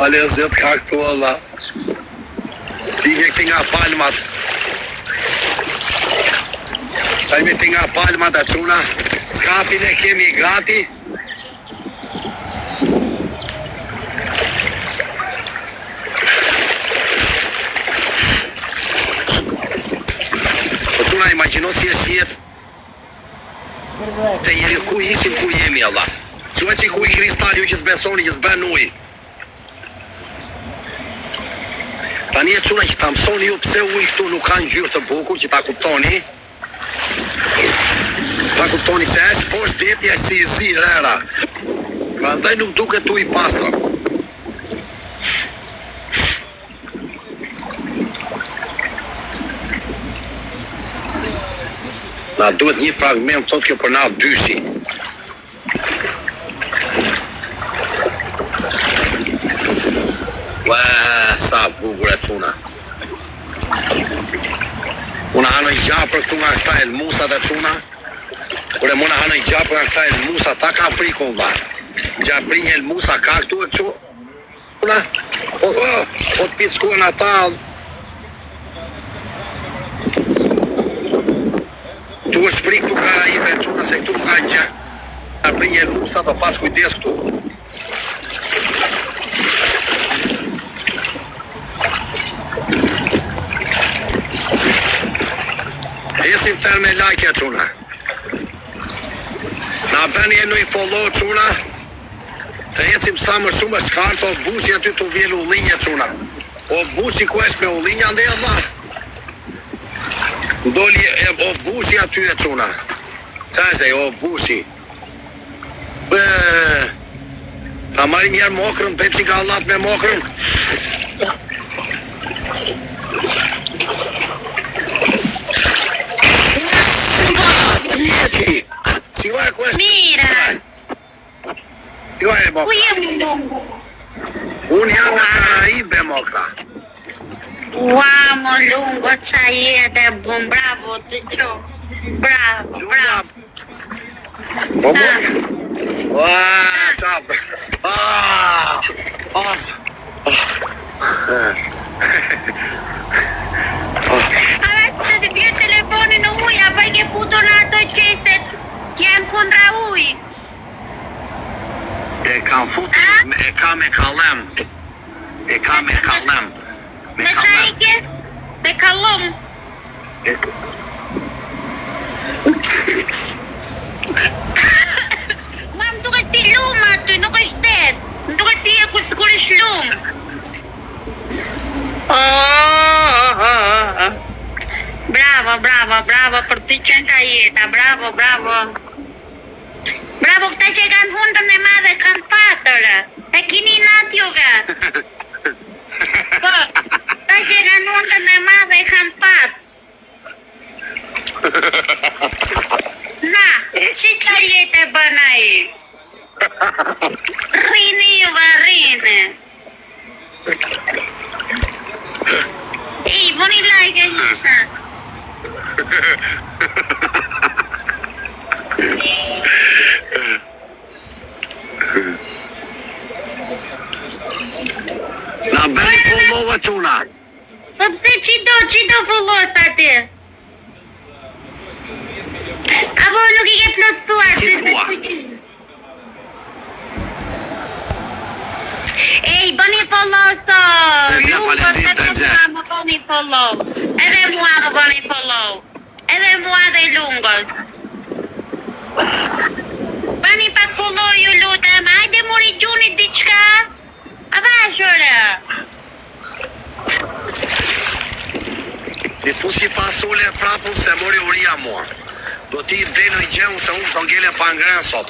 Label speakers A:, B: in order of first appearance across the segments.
A: Ale zet ka këtu Allah. Linje këti nga palmat. Qajme këti nga palmat a quna. Skafin e kemi gati. Po quna imagino si e shjet. Te jeri ku ishim ku jemi Allah. Qua që ku i kristal ju që s'besoni që s'ben uj. Tani e quna që ta mësoni ju pse uj këtu nuk kanë gjyrë të bukur që ta kuptoni. Ta kuptoni se është poshtë detja si i zi rera. Prandaj nuk duke tu i pastra. Na duhet një fragment thot kjo për na dyshi. Sa bukur e quna. Una hanoj gjapër këtu nga këta elmusat e quna. Kure muna hanoj gjapër nga këta elmusat, ta ka frikun dha. Gjaprinj elmusa ka këtu e quna. Po të pickuen ata. Tu është frik tu Karaibe e quna se këtu ka gjaprinj elmusat, o pas kujdes këtu. Esim tërë me like e quna. Na bëni e nëj follow quna. Të ecim sa më shumë e shkartë, o bushi aty të vjel u linje quna. O bushi ku është me u linja ndë e dha. Ndolli o bushi aty e quna. Qa është e o bushi. Ta marim njerë mokrën, pe që ka allat me mokrën. Sigora questo.
B: Mira.
A: Sigora mo. Uniamo Caraibe mokra.
B: Uomo lungo c'hai ed è buon, bravo, ti giuro. Bravo, bravo.
A: Ciao.
B: Adesso ti più telefoni non vuoi, perché puto nato e c'è janë kundra uj.
A: E kam futur, e kam e kalem. E kam e kalem.
B: Me kalem. Me kalem. Ma më duket ti lumë aty, nuk është det. Më duket ti e kur është lumë. Bravo, bravo, bravo për ty qenë ka jeta, bravo, bravo. Bravo, këta që e kanë hundën e madhe kanë patërë. E kini natë juve. Po, këta që e kanë hundën e madhe kanë patë. Na, që ka jetë e bëna i? Rini juve, rini. Ej, bëni like e njësa.
A: Na bëni follow quna.
B: Po pse që do follow aty? Apo nuk I ke plotësuar? Ej, bëni follow so. Më bëni follow. Edhe mua më bëni follow. Edhe mua dhe lungës. Bëni pak follow ju lutem. Hajde mori gjuni diçka. A vazhore.
A: Ti fusi fasole prapun se mori uria mua. Do ti I blej në gjenë se unë të ngele pa ngren sot.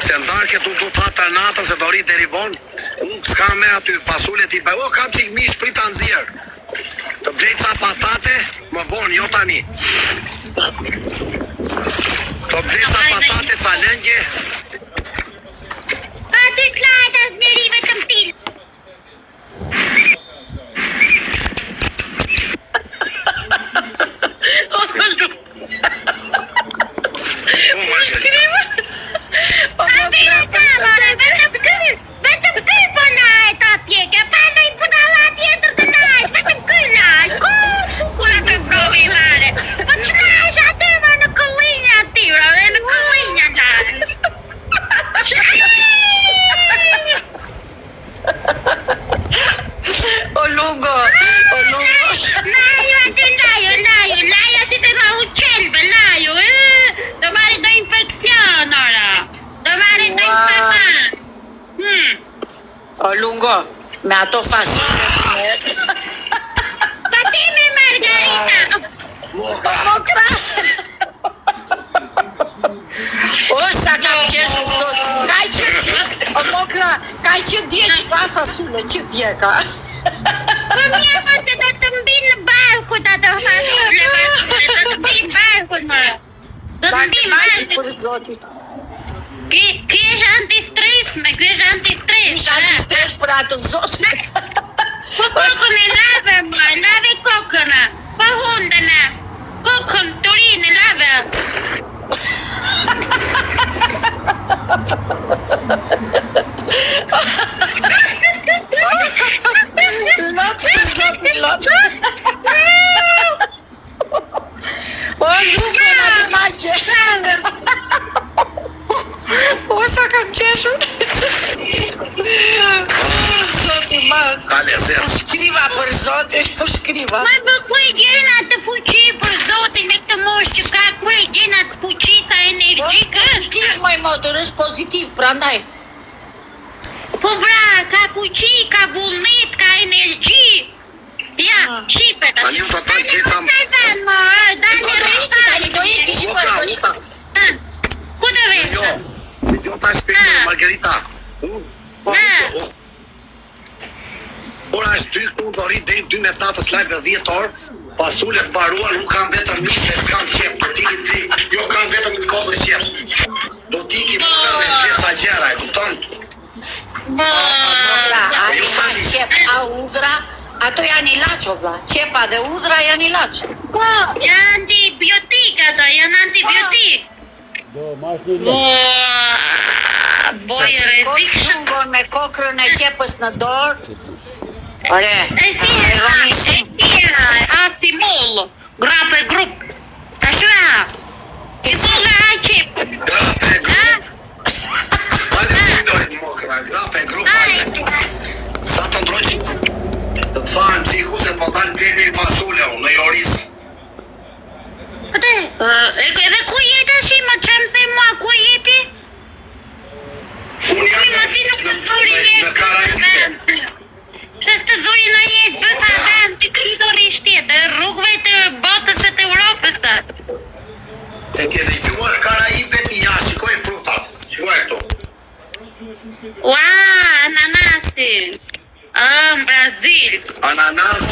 A: Se ndarke tu të ta natën se do rrit deri vonë. Unë s'ka me aty fasole ti bëj. O kam qik mish prita nxjerr. Të blej ca patate, më vonë, jo tani. Të blej ca patate, ca lëngje.
B: A ty t'lajt as njeri vetëm til. Vetëm ty po lajt atje.
C: ato fasole.
B: Pa ti me Margarita.
C: Mokra. O, sa kam qeshur sot. Mokra, ka që dje që ka fasule, që dje ka.
B: Po mja po se do të mbi në barkut ato fasole. Do të mbi në barkut më. Do të mbi në barkut.
C: Për zotit.
B: Ky është antistres, me ky është antistres.
C: Isha antistres për atë zotit.
B: Po kokën e lave më, lave kokën. Po hundën e. Kokën, turin e lave.
C: Lot. O, lume në të maqe. O, sa kam qeshur. Zoti ma.
A: Kale zërë.
C: Shkriva për zotin, shkriva.
B: Ma bë ku e gjena të fuqi për zotin e këtë mosh që ka ku e gjena të fuqi sa energji ka.
C: Pozitiv, moj motor, është pozitiv, prandaj.
B: Po bra, ka fuqi, ka vullnet, ka energji. Ja, shifet.
A: Ma një të taj pizza më.
B: Dali rrita.
C: Tani do iki, shikoj, do iki.
B: Ku do vesh?
A: Jo ta shpikoj, Margarita. Ora është 2 këtu, do rrit deri 2 me 8 live dhe 10 orë. Pasule të baruar, nuk kam vetëm mishe, s'kam qep. Do t'i jo kam vetëm një kodrë qep. Do t'i ki përna me pjeca gjera, e kupton?
C: Mokra, ani ha qep, a udhra, ato janë ilaç, o vlla. Qepa dhe udhra janë ilaç.
B: Po, janë antibiotik ato, janë antibiotik. Boj rrezik.
C: Shungon me kokrën e qepës në dorë. Ore,
B: E si asimol, grape grup. Ta shua. Si sola aqip.
A: Grape e grup. Hajde kujtojt mokra, grape e grup, hajde. Sa të ndrojq, të të fanë ciku se po dalë deli një fasule unë në joris.
B: Ate, edhe ku jeti ashi, më që më the mua, ku jeti?
A: Unë jam në Karajibe.
B: Se s'të dhuri në jetë bësa vend të krytori shtetë, rrugëve të botës e të Europës të.
A: E ke dëgjuar Karajibe ti ja, shikoj frutat. Shikoj këtu.
B: Ua, ananasi. Në Brazil.
A: Ananas.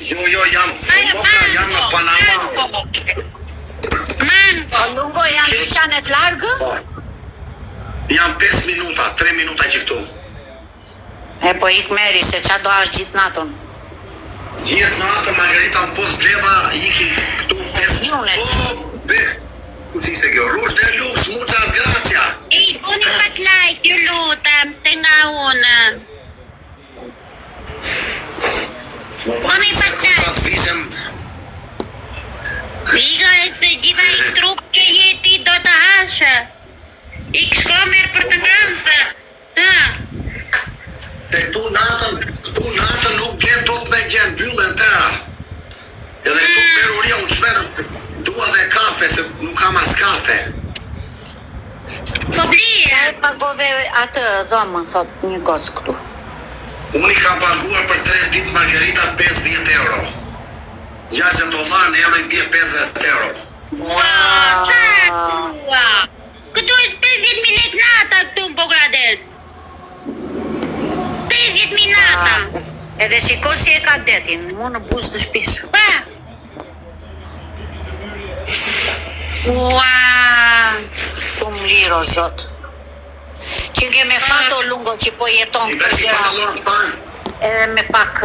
A: Jo, jam mokra, jam në Panama.
B: Mango.
C: lungo janë dyqanet largë?
A: Jam 5 minuta, 3 minuta që këtu.
C: E po ik meri, se qa do ashtë gjithë natën.
A: Gjithë natë, Margarita më pos bleva, iki këtu 5
C: Junet.
A: O, be, ku si se kjo, rush dhe lux, muchas gracia.
B: Unë pak like, ju lutem, të nga unë. Unë pak like.
A: Sa të vishem,
B: Iga e të gjitha i trup që jeti do të hashe. I këshkomer për të ngrëmëse.
A: te këtu natën nuk bjen tot me gjenë byllën tëra. Edhe këtu meruria unë shmerë, dua dhe kafe, se nuk kam as kafe.
B: Po blie.
C: E pagove atë dhomën, thot një gocë këtu.
A: Unë i kam paguar për 3 ditë Margarita 50 euro. $60 në euro i bje 50 euro.
B: Ua, qa tua. Këtu është 50.000 lek nata këtu në Bogradec. 50.000 nata.
C: Edhe shiko si e ka detin, mu në buzë të shpisë.
B: Pa. Ua.
C: Tum liro, zot. Që nge me fato lungo që po jeton
A: I
C: këtë
A: veç i
C: gjera,
A: pantalon të panë.
C: edhe me pak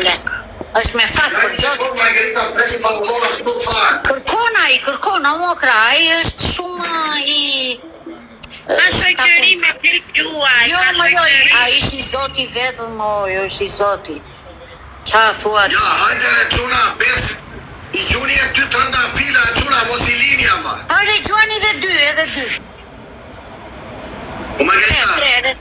C: lek. është me fat për zot.
A: Margarita, veç i pantalon ashtu të panë.
C: Kërkon, o mokra, ai është shumë i...
B: Ka shoqëri me përquaj.
C: Jo, më jo, a ishi zoti vetëm, o, jo ishi zoti. Qa thua?
A: Ja, hajde re quna, bes, i gjuni e 2 trëndafila, quna, mos i lini ama.
C: Hajde, gjuani edhe dy.
A: O Margarita,
C: Edhe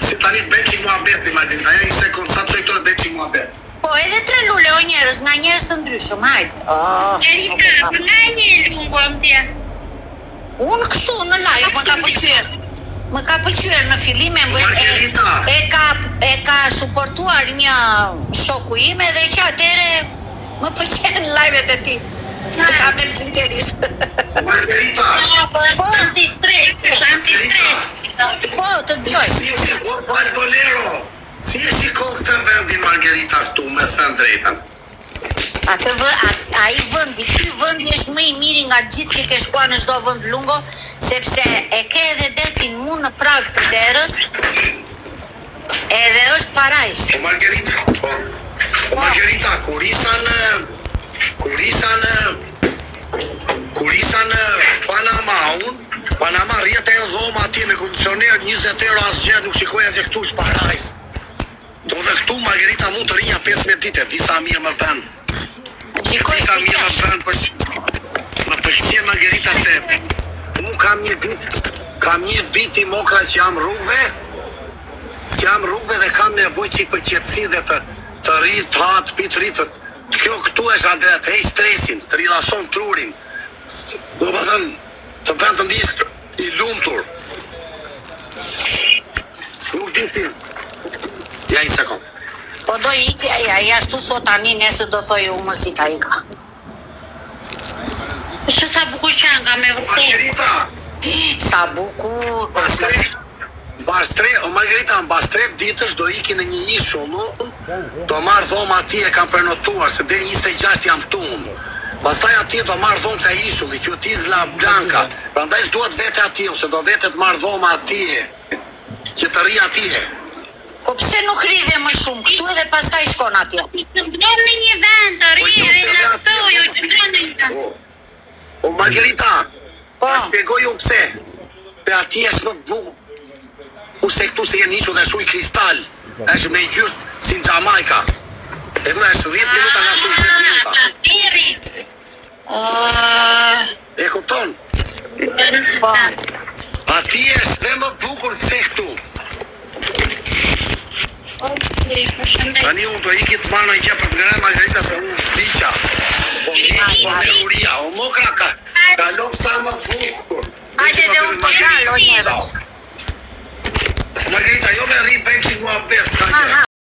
A: si tani të bëjmë që mua beti, Margarita, ja i sekund, sa të qoj këtore bëjmë që mua beti.
C: po, edhe 3 lule o njerës, nga njerës të ndryshëm, hajde.
B: Erita, për nga një lungo më tje.
C: Unë kështu në live më ka pëlqyer. Më ka pëlqyer në fillim e ka suportuar një shoku im edhe që atëre më pëlqen live-et e tij. Ta them sinqerisht.
A: Margarita.
B: Po, anti-stres.
C: Po, të dëgjoj.
A: Bolero. Si e shiko këtë vendin Margarita këtu me thënë drejtën?
C: Ai vendi, ky vendi është më i miri nga gjithë që ke shkuar në çdo vend lungo, sepse e ke edhe detin mu në prag të derës, edhe është parajs.
A: Margarita, kur isa në Panama rjetë e dhoma ati me kondicioner 20 euro asgjë nuk shikoja se këtu është parajs. Do dhe këtu Margarita mund të rinja 15 dite, disa mirë më bën. Disa mirë më bën, më pëlqen Margarita se mu kam një vit i mokra që jam rrugëve dhe kam nevojë që i për qetësi dhe të rrit, të hatë, pit rritët. Kjo këtu është Andrea, të hej stresin, të rilason trurin. Do më thënë, të bën të ndish i lumtur. Nuk din ti. Ja një sekund.
C: Po do ikë, ja ashtu thot tani nesër do thoj u mësit a ika.
B: Që sa bukur qanga me vërtet.
A: Margarita!
C: Sa bukur.
A: Margarita, në bas 3 ditësh do iki në një ishullu, do marrë dhoma ati e kam prenotuar, se deri 26 jam tunë. Pastaj ati do marrë dhomë të ishulli, që t'Isla Blanka. Prandaj s'duhet vete ati, ose do vete të marrë dhoma ati, që të ri ati.
C: Po pse nuk rridhe më shumë këtu edhe pastaj shkon atje?
B: Të vdon në një vend, të rridhe në këtu, ju të vdon në një vend.
A: O Margarita, ta shpjegoj unë pse. Pe ati është më bukur. Kurse këtu se jenë ishu dhe shuj kristal, është me gjyrt si në Jamaica. E këna është 10 minuta nga këtu 10 minuta. E kupton? Ati është dhe më bukur se këtu. Tani unë do iki të marrë në gjë për të ngërën Margarita se unë vdiqa. Po me uria, o mokra ka lofë sa më bukur.
C: Hajde dhe unë të galo njërës.
A: Margarita, jo me rri 5 mua 5,